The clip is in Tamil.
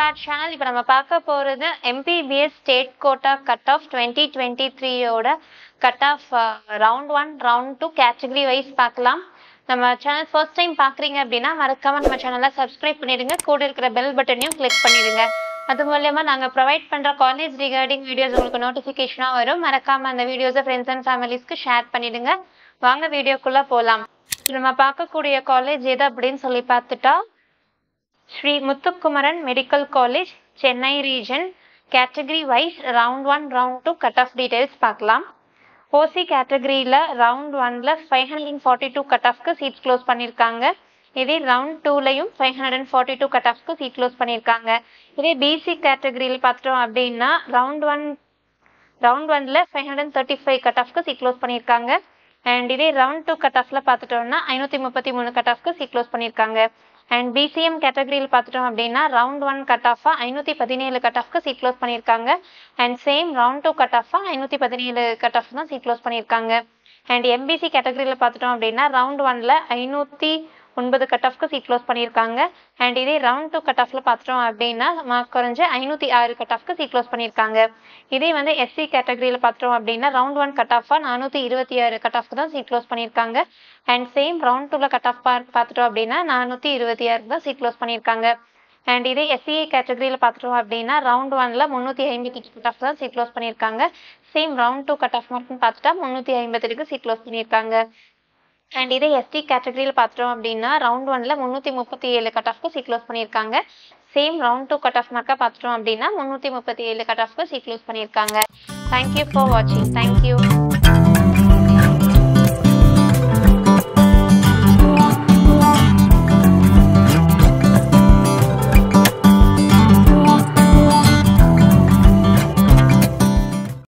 our channel. இப்போ நம்ம பார்க்க போறது MPBS state quota cut off 2023 ஓட cut off round 1 round 2 category wise பார்க்கலாம். நம்ம சேனல் ஃபர்ஸ்ட் டைம் பார்க்குறீங்க அப்படின்னா மறக்காம நம்ம சேனலை சப்ஸ்கிரைப் பண்ணிடுங்க, கூட இருக்கிற பெல் பட்டனையும் கிளிக் பண்ணிடுங்க. அது மூலமா நாங்கள் ப்ரொவைட் பண்ணுற காலேஜ் ரிகார்டிங் வீடியோஸ் உங்களுக்கு நோட்டிஃபிகேஷனாக வரும். மறக்காம அந்த வீடியோஸை ஃப்ரெண்ட்ஸ் அண்ட் ஃபேமிலிஸ்க்கு ஷேர் பண்ணிடுங்க. வாங்க வீடியோக்குள்ளே போகலாம். நம்ம பார்க்கக்கூடிய காலேஜ் எது அப்படின்னு சொல்லி பார்த்துட்டா Sri Muthukumaran medical college, Chennai region. Category wise round 1 round 2 cut off details பார்க்கலாம். ஓசி கேட்டகரியில் ரவுண்ட் 1ல் 542 கட் ஆஃப்க்கு சீட்ஸ் க்ளோஸ் பண்ணியிருக்காங்க. இதே ரவுண்ட் 2லையும் 542 கட் ஆஃப்க்கு சீட் க்ளோஸ் பண்ணியிருக்காங்க. இதே பிசி கேட்டகரியில் பார்த்துட்டோம் அப்படின்னா ரவுண்ட் 1ல் 535 கட் ஆஃப்க்கு சீட் க்ளோஸ் பண்ணியிருக்காங்க. அண்ட் இதே ரவுண்ட் 2 கட் ஆஃப்ல பார்த்துட்டோம்னா 533 கட் ஆஃப்க்கு சீட் க்ளோஸ் பண்ணியிருக்காங்க. அண்ட் பிசிஎம் கேட்டகரியில் பார்த்துட்டோம் அப்படின்னா ரவுண்ட் 1 கட் ஆஃபா 517 கட் ஆஃப்க்கு சீட் க்ளோஸ் பண்ணியிருக்காங்க. அண்ட் சேம் ரவுண்ட் 2 கட் ஆஃபா 517 கட் ஆஃப் தான் சீட் க்ளோஸ் பண்ணியிருக்காங்க. அண்ட் எம்பிசி கேட்டகரியில் பார்த்துட்டோம் அப்படின்னா ரவுண்ட் 1ல் 509 கட் ஆஃப்க்கு சீட் க்ளோஸ் பண்ணியிருக்காங்க. அண்ட் இதே ரவுண்ட் 2 கட் ஆஃப்ல பார்த்துட்டோம் அப்படின்னா மார்க் குறைஞ்ச 506 கட் ஆஃப்க்கு சீட் க்ளோஸ் பண்ணியிருக்காங்க. இதே வந்து எஸ்சி கேட்டகரியில் பார்த்துட்டோம் அப்படின்னா ரவுண்ட் 1 கட் ஆஃபா 426 கட் ஆஃப்க்கு தான் சீட் க்ளோஸ் பண்ணியிருக்காங்க. அண்ட் சேம் ரவுண்ட் 2ல கட் ஆஃப் பார்த்துட்டோம் அப்படின்னா 426 தான் சீட் க்ளோஸ் பண்ணியிருக்காங்க. அண்ட் இதே எஸ்சிஏ கேட்டகரியில் பார்த்துட்டோம் அப்படின்னா ரவுண்ட் 1ல் 358 கட் ஆஃப் தான் சீட் க்ளோஸ் பண்ணியிருக்காங்க. சேம் ரவுண்ட் 2 கட் ஆஃப் மார்க்னு பார்த்துட்டா 352 சீட் க்ளோஸ் பண்ணியிருக்காங்க. அண்ட் இதே எஸ்டி கேட்டகரியில் பார்த்துட்டோம் அப்படின்னா ரவுண்ட் 1ல் 337 கட் ஆஃப்க்கு சீட் க்ளோஸ் பண்ணியிருக்காங்க. சேம் ரவுண்ட் 2 கட் ஆஃப் மார்க்காக பார்த்துட்டோம் அப்படின்னா 337 கட் ஆஃப்க்கு சீட் க்ளோஸ் பண்ணியிருக்காங்க. தேங்க்யூ ஃபார் வாட்சிங். தேங்க்யூ.